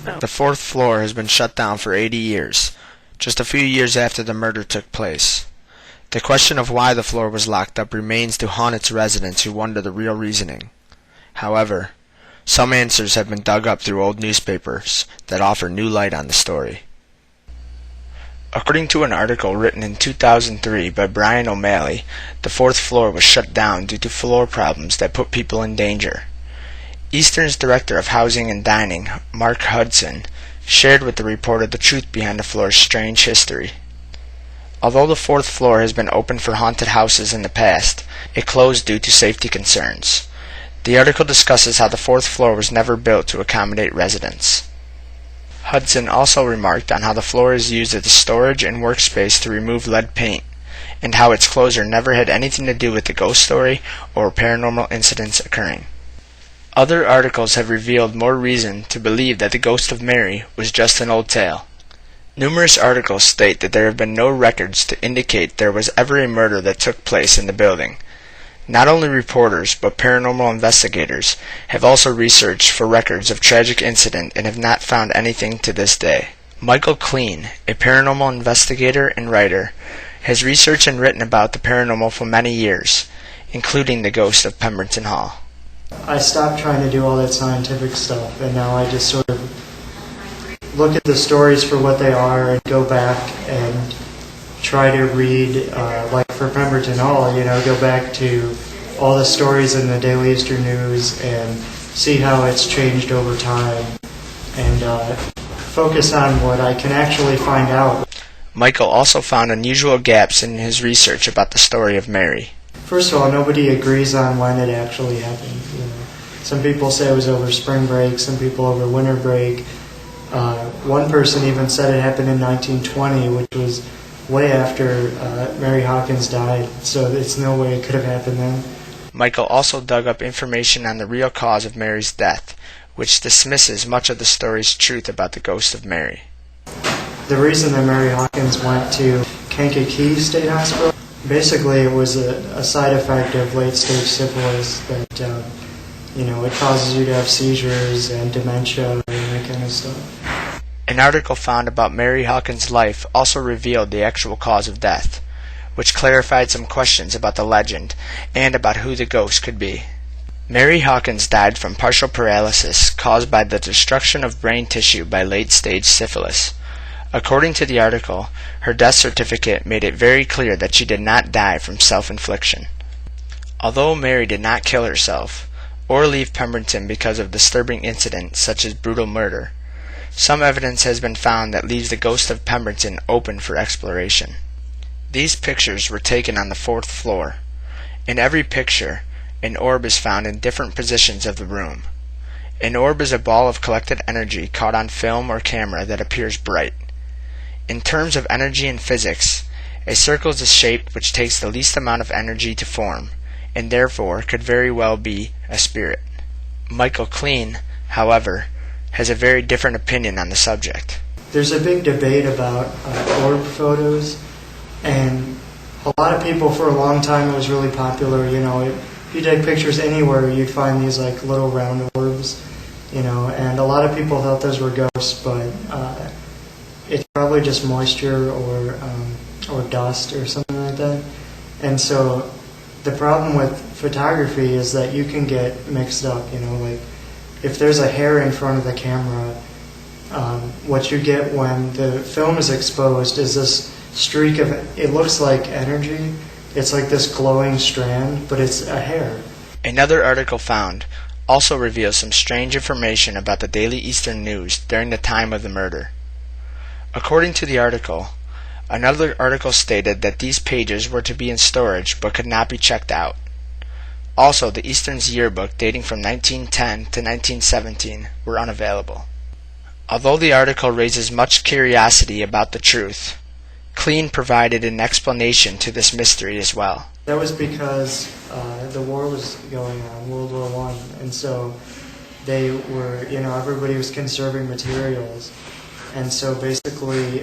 The fourth floor has been shut down for 80 years, just a few years after the murder took place. The question of why the floor was locked up remains to haunt its residents who wonder the real reasoning. However, some answers have been dug up through old newspapers that offer new light on the story. According to an article written in 2003 by Brian O'Malley, the fourth floor was shut down due to floor problems that put people in danger. Eastern's Director of Housing and Dining, Mark Hudson, shared with the reporter the truth behind the floor's strange history. Although the fourth floor has been open for haunted houses in the past, it closed due to safety concerns. The article discusses how the fourth floor was never built to accommodate residents. Hudson also remarked on how the floor is used as a storage and workspace to remove lead paint, and how its closure never had anything to do with the ghost story or paranormal incidents occurring. Other articles have revealed more reason to believe that the ghost of Mary was just an old tale. Numerous articles state that there have been no records to indicate there was ever a murder that took place in the building. Not only reporters, but paranormal investigators have also researched for records of tragic incident and have not found anything to this day. Michael Kleen, a paranormal investigator and writer, has researched and written about the paranormal for many years, including the ghost of Pemberton Hall. I stopped trying to do all that scientific stuff, and now I just sort of look at the stories for what they are and go back and try to read, like for Pemberton Hall, go back to all the stories in the Daily Eastern News and see how it's changed over time and focus on what I can actually find out. Michael also found unusual gaps in his research about the story of Mary. First of all, nobody agrees on when it actually happened. Some people say it was over spring break, some people over winter break. One person even said it happened in 1920, which was way after Mary Hawkins died, so it's no way it could have happened then. Michael also dug up information on the real cause of Mary's death, which dismisses much of the story's truth about the ghost of Mary. The reason that Mary Hawkins went to Kankakee State Hospital, basically it was a side effect of late-stage syphilis that, it causes you to have seizures and dementia and that kind of stuff. An article found about Mary Hawkins' life also revealed the actual cause of death, which clarified some questions about the legend and about who the ghost could be. Mary Hawkins died from partial paralysis caused by the destruction of brain tissue by late-stage syphilis. According to the article, her death certificate made it very clear that she did not die from self-infliction. Although Mary did not kill herself, or leave Pemberton because of disturbing incidents such as brutal murder, some evidence has been found that leaves the ghost of Pemberton open for exploration. These pictures were taken on the fourth floor. In every picture, an orb is found in different positions of the room. An orb is a ball of collected energy caught on film or camera that appears bright. In terms of energy and physics, a circle is a shape which takes the least amount of energy to form, and therefore could very well be a spirit. Michael Kleen, however, has a very different opinion on the subject. There's a big debate about orb photos, and a lot of people for a long time it was really popular. If you take pictures anywhere, you'd find these like little round orbs, and a lot of people thought those were ghosts, but it's probably just moisture or dust or something like that. And so the problem with photography is that you can get mixed up, like if there's a hair in front of the camera, what you get when the film is exposed is this streak of, it looks like energy. It's like this glowing strand, but it's a hair. Another article found also reveals some strange information about the Daily Eastern News during the time of the murder. According to the article, another article stated that these pages were to be in storage but could not be checked out. Also, the Eastern's yearbook dating from 1910 to 1917 were unavailable. Although the article raises much curiosity about the truth, Kleen provided an explanation to this mystery as well. That was because the war was going on, World War I, and so they were, everybody was conserving materials. And so basically,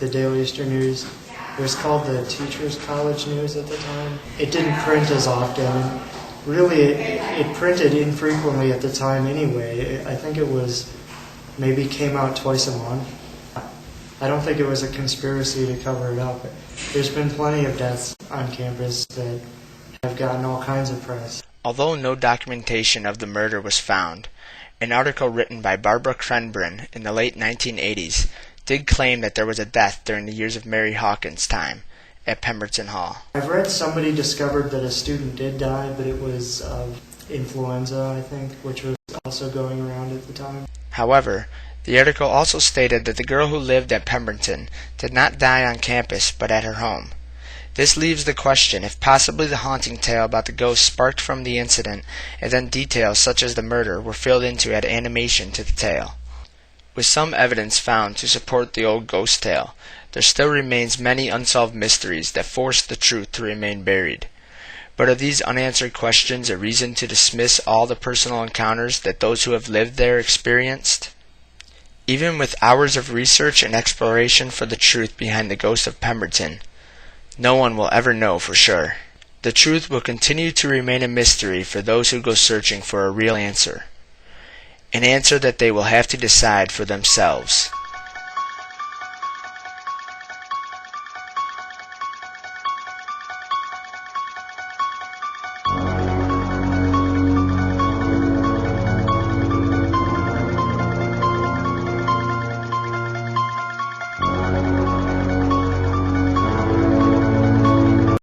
the Daily Eastern News, it was called the Teachers College News at the time. It didn't print as often. Really, it printed infrequently at the time anyway. I think it was maybe came out twice a month. I don't think it was a conspiracy to cover it up. There's been plenty of deaths on campus that have gotten all kinds of press. Although no documentation of the murder was found, an article written by Barbara Crenbrin in the late 1980s did claim that there was a death during the years of Mary Hawkins' time at Pemberton Hall. I've read somebody discovered that a student did die, but it was of influenza, I think, which was also going around at the time. However, the article also stated that the girl who lived at Pemberton did not die on campus but at her home. This leaves the question if possibly the haunting tale about the ghost sparked from the incident, and then details such as the murder were filled in to add animation to the tale. With some evidence found to support the old ghost tale, there still remains many unsolved mysteries that force the truth to remain buried. But are these unanswered questions a reason to dismiss all the personal encounters that those who have lived there experienced? Even with hours of research and exploration for the truth behind the ghost of Pemberton, no one will ever know for sure. The truth will continue to remain a mystery for those who go searching for a real answer. An answer that they will have to decide for themselves.